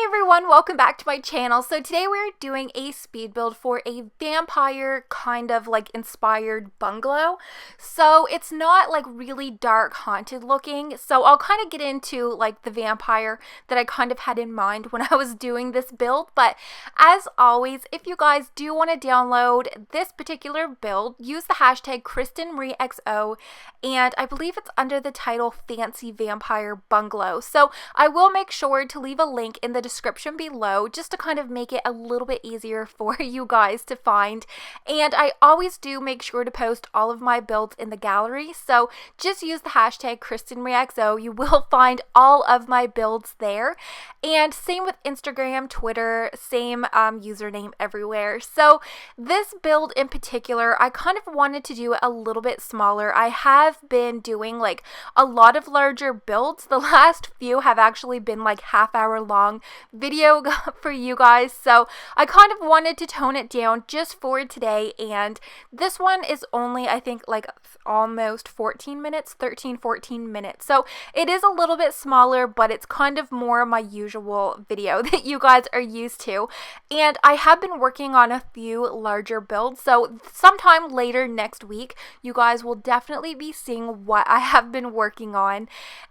everyone, welcome back to my channel. So today we're doing a speed build for a vampire kind of like inspired bungalow. So it's not like really dark haunted looking. So I'll kind of get into like the vampire that I kind of had in mind when I was doing this build. But as always, if you guys do want to download this particular build, use the hashtag KrystinMyrieXo, and I believe it's under the title Fancy Vampire Bungalow. So I will make sure to leave a link in the description below just to kind of make it a little bit easier for you guys to find. And I always do make sure to post all of my builds in the gallery, so just use the hashtag KrystinMyrieXo. You will find all of my builds there, and same with Instagram, Twitter, same username everywhere. So this build in particular, I kind of wanted to do it a little bit smaller. I have been doing like a lot of larger builds. The last few have actually been like half-hour long video for you guys, so I kind of wanted to tone it down just for today. And this one is only, I think, like almost 14 minutes, 14 minutes, so it is a little bit smaller, but it's kind of more my usual video that you guys are used to. And I have been working on a few larger builds, so sometime later next week you guys will definitely be seeing what I have been working on.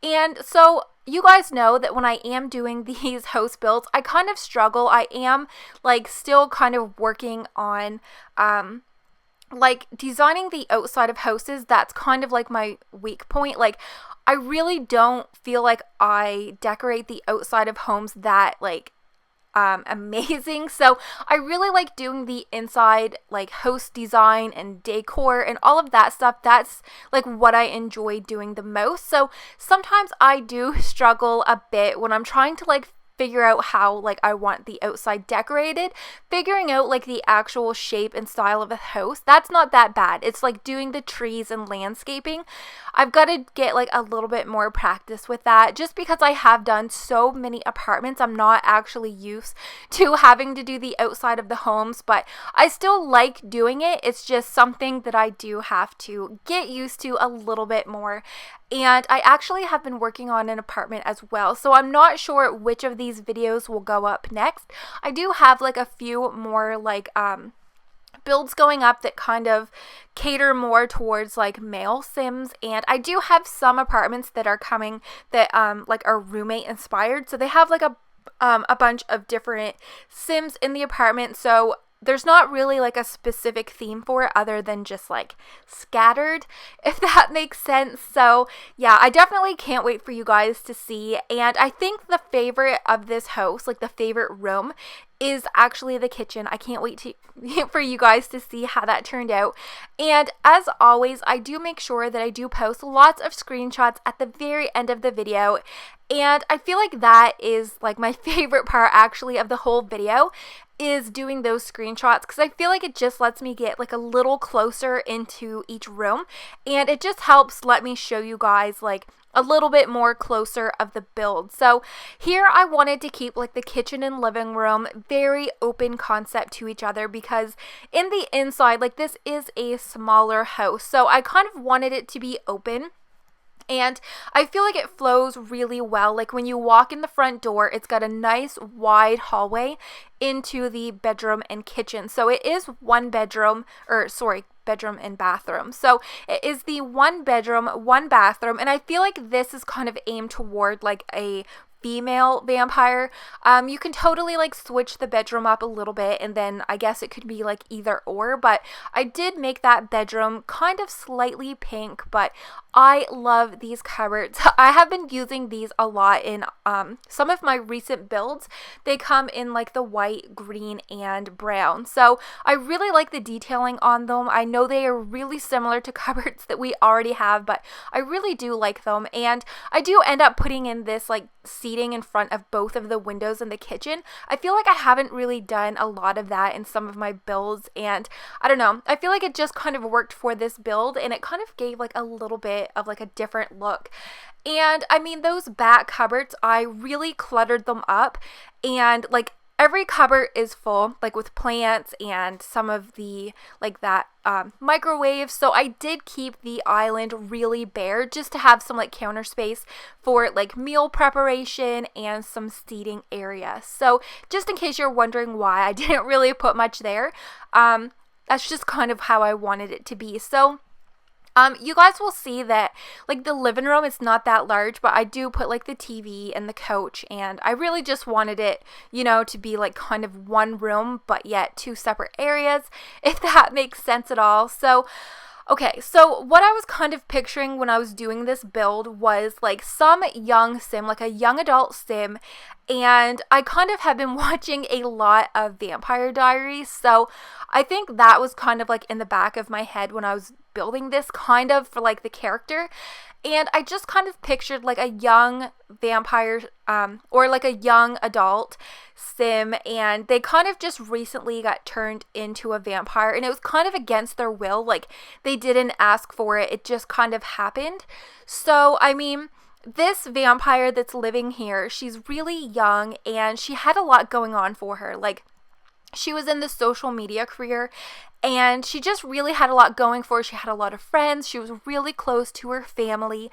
And so you guys know that when I am doing these house builds, I kind of struggle. I am like still kind of working on like designing the outside of houses. That's kind of like my weak point. Like I really don't feel like I decorate the outside of homes that like amazing. So I really like doing the inside like house design and decor and all of that stuff. That's like what I enjoy doing the most. So sometimes I do struggle a bit when I'm trying to like figure out how like I want the outside decorated. Figuring out like the actual shape and style of a house, that's not that bad. It's like doing the trees and landscaping. I've got to get like a little bit more practice with that, just because I have done so many apartments. I'm not actually used to having to do the outside of the homes, but I still like doing it. It's just something that I do have to get used to a little bit more. And I actually have been working on an apartment as well, so I'm not sure which of these videos will go up next. I do have like a few more like builds going up that kind of cater more towards like male sims, and I do have some apartments that are coming that like are roommate inspired, so they have like a bunch of different sims in the apartment. So there's not really like a specific theme for it other than just like scattered, if that makes sense. So yeah, I definitely can't wait for you guys to see. And I think the favorite of this house, like the favorite room, is actually the kitchen. I can't wait for you guys to see how that turned out. And as always, I do make sure that I do post lots of screenshots at the very end of the video. And I feel like that is like my favorite part actually of the whole video, is doing those screenshots, because I feel like it just lets me get like a little closer into each room, and it just helps let me show you guys like a little bit more closer of the build. So here I wanted to keep like the kitchen and living room very open concept to each other, because in the inside, like this is a smaller house, so I kind of wanted it to be open. And I feel like it flows really well. Like when you walk in the front door, it's got a nice wide hallway into the bedroom and kitchen. So it is one bedroom, or sorry, bedroom and bathroom. So it is the one bedroom, one bathroom, and I feel like this is kind of aimed toward like a female vampire. You can totally like switch the bedroom up a little bit, and then I guess it could be like either or, but I did make that bedroom kind of slightly pink. But I love these cupboards. I have been using these a lot in some of my recent builds. They come in like the white, green, and brown, so I really like the detailing on them. I know they are really similar to cupboards that we already have, but I really do like them. And I do end up putting in this like seating in front of both of the windows in the kitchen. I feel like I haven't really done a lot of that in some of my builds, and I don't know, I feel like it just kind of worked for this build, and it kind of gave like a little bit of like a different look. And I mean, those back cupboards, I really cluttered them up, and like every cupboard is full, like with plants and some of the, like that microwave. So I did keep the island really bare just to have some like counter space for like meal preparation and some seating area. So just in case you're wondering why I didn't really put much there, that's just kind of how I wanted it to be. So you guys will see that like the living room is not that large, but I do put like the TV and the couch, and I really just wanted it, you know, to be like kind of one room, but yet two separate areas, if that makes sense at all. So okay, so what I was kind of picturing when I was doing this build was like some young sim, like a young adult sim, and I kind of have been watching a lot of Vampire Diaries, so I think that was kind of like in the back of my head when I was building this kind of for like the character. And I just kind of pictured like a young vampire or like a young adult sim, and they kind of just recently got turned into a vampire, and it was kind of against their will. Like they didn't ask for it, it just kind of happened. So I mean, this vampire that's living here, she's really young and she had a lot going on for her. Like she was in the social media career, and she just really had a lot going for her. She had a lot of friends. She was really close to her family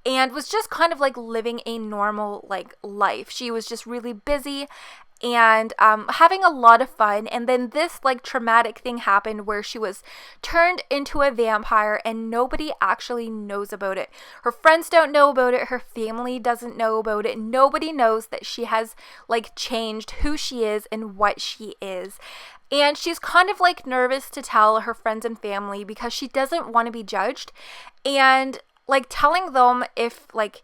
and was just kind of like living a normal like life. She was just really busy and having a lot of fun. And then this like traumatic thing happened where she was turned into a vampire and nobody actually knows about it. Her friends don't know about it. Her family doesn't know about it. Nobody knows that she has like changed who she is and what she is. And she's kind of like nervous to tell her friends and family because she doesn't want to be judged. And like telling them if like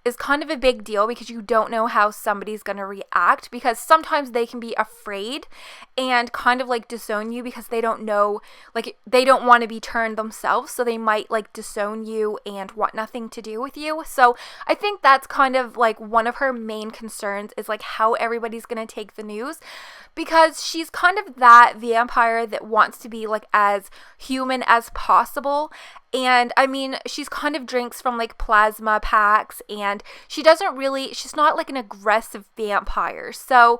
is kind of a big deal because you don't know how somebody's going to react, because sometimes they can be afraid and kind of like disown you because they don't know, like they don't want to be turned themselves, so they might like disown you and want nothing to do with you. So I think that's kind of like one of her main concerns is like how everybody's going to take the news, because she's kind of that vampire that wants to be like as human as possible. And I mean, she's kind of drinks from like plasma packs, and she's not like an aggressive vampire. So,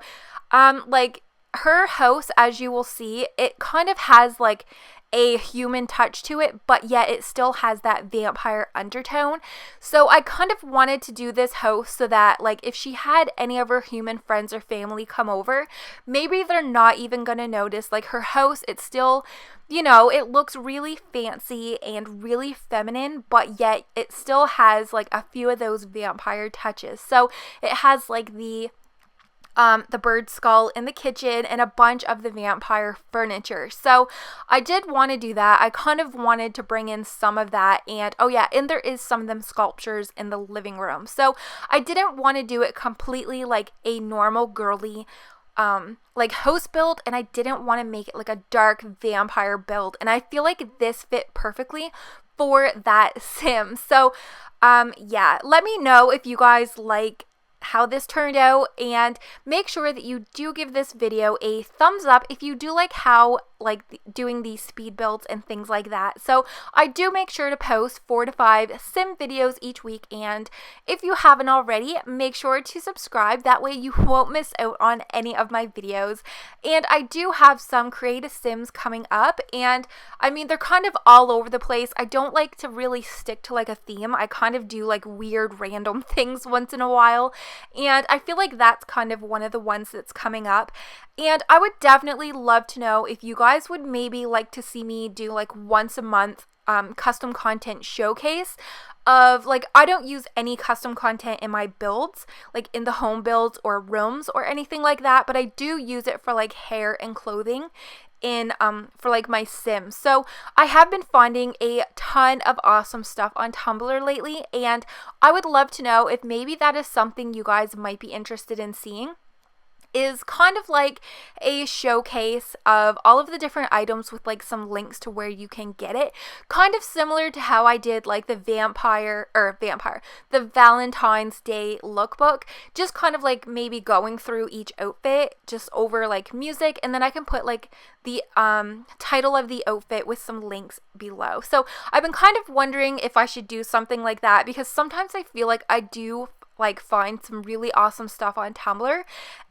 like her house, as you will see, it kind of has like a human touch to it, but yet it still has that vampire undertone. So I kind of wanted to do this house so that like if she had any of her human friends or family come over, maybe they're not even gonna notice. Like her house, it's still, you know, it looks really fancy and really feminine, but yet it still has like a few of those vampire touches. So it has like the bird skull in the kitchen and a bunch of the vampire furniture. So I did want to do that. I kind of wanted to bring in some of that, and oh yeah, and there is some of them sculptures in the living room. So I didn't want to do it completely like a normal girly like house build, and I didn't want to make it like a dark vampire build, and I feel like this fit perfectly for that sim. So yeah, let me know if you guys like how this turned out, and make sure that you do give this video a thumbs up if you do like how doing these speed builds and things like that. So I do make sure to post 4 to 5 sim videos each week, and if you haven't already, make sure to subscribe. That way you won't miss out on any of my videos. And I do have some creative sims coming up, and I mean, they're kind of all over the place. I don't like to really stick to like a theme. I kind of do like weird random things once in a while, and I feel like that's kind of one of the ones that's coming up. And I would definitely love to know if you guys would maybe like to see me do like once a month custom content showcase of like, I don't use any custom content in my builds, like in the home builds or rooms or anything like that, but I do use it for like hair and clothing in for like my sims. So I have been finding a ton of awesome stuff on Tumblr lately, and I would love to know if maybe that is something you guys might be interested in seeing. Is kind of like a showcase of all of the different items with like some links to where you can get it, kind of similar to how I did like the the Valentine's Day lookbook, just kind of like maybe going through each outfit just over like music, and then I can put like the title of the outfit with some links below. So I've been kind of wondering if I should do something like that, because sometimes I feel like I do like find some really awesome stuff on Tumblr.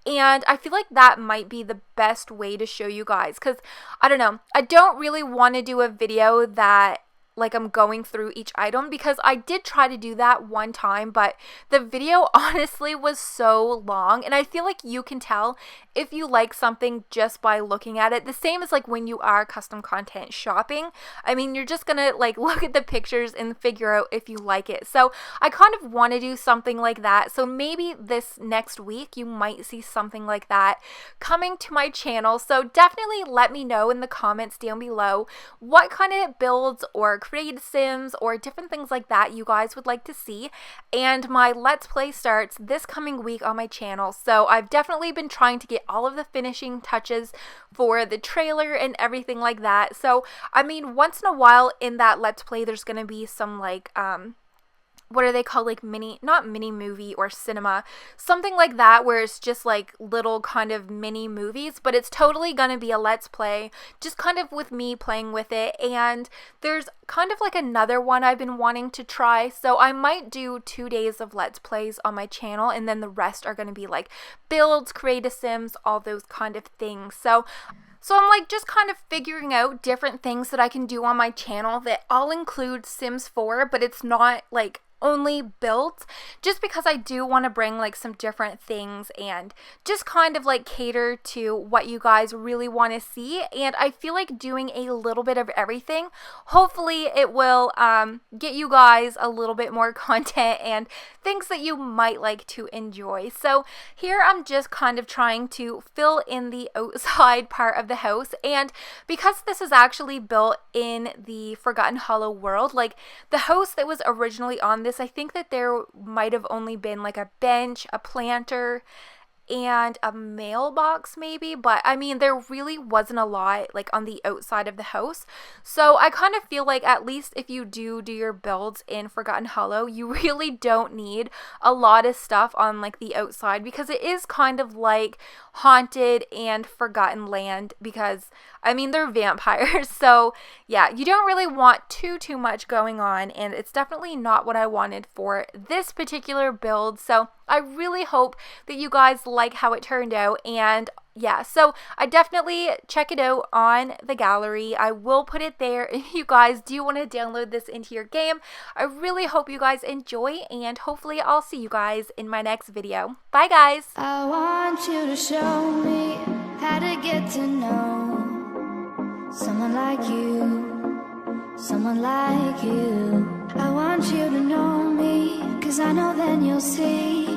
And I feel like that might be the best way to show you guys, because I don't know, I don't really want to do a video that like I'm going through each item, because I did try to do that one time, but the video honestly was so long, and I feel like you can tell if you like something just by looking at it. The same as like when you are custom content shopping. I mean, you're just gonna like look at the pictures and figure out if you like it. So I kind of want to do something like that. So maybe this next week you might see something like that coming to my channel. So definitely let me know in the comments down below what kind of builds or created sims or different things like that you guys would like to see. And my Let's Play starts this coming week on my channel, so I've definitely been trying to get all of the finishing touches for the trailer and everything like that. So I mean, once in a while in that Let's Play there's gonna be some like what are they called, like not mini movie or cinema, something like that, where it's just like little kind of mini movies, but it's totally gonna be a Let's Play, just kind of with me playing with it. And there's kind of like another one I've been wanting to try, so I might do 2 days of Let's Plays on my channel, and then the rest are gonna be like builds, creative sims, all those kind of things. So I'm like just kind of figuring out different things that I can do on my channel that all include Sims 4, but it's not like only built, just because I do want to bring like some different things and just kind of like cater to what you guys really want to see. And I feel like doing a little bit of everything, hopefully it will get you guys a little bit more content and things that you might like to enjoy. So here I'm just kind of trying to fill in the outside part of the house, and because this is actually built in the Forgotten Hollow world, like the house that was originally on this, I think that there might have only been like a bench, a planter, and a mailbox maybe, but I mean there really wasn't a lot like on the outside of the house. So I kind of feel like at least if you do your builds in Forgotten Hollow, you really don't need a lot of stuff on like the outside, because it is kind of like haunted and forgotten land, because I mean they're vampires. So yeah, you don't really want too much going on, and it's definitely not what I wanted for this particular build. So I really hope that you guys like how it turned out. And yeah, so I definitely check it out on the gallery. I will put it there if you guys do want to download this into your game. I really hope you guys enjoy, and hopefully I'll see you guys in my next video. Bye guys! I want you to show me how to get to know someone like you, someone like you. I want you to know me, 'cause I know then you'll see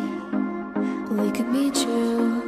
we could be true.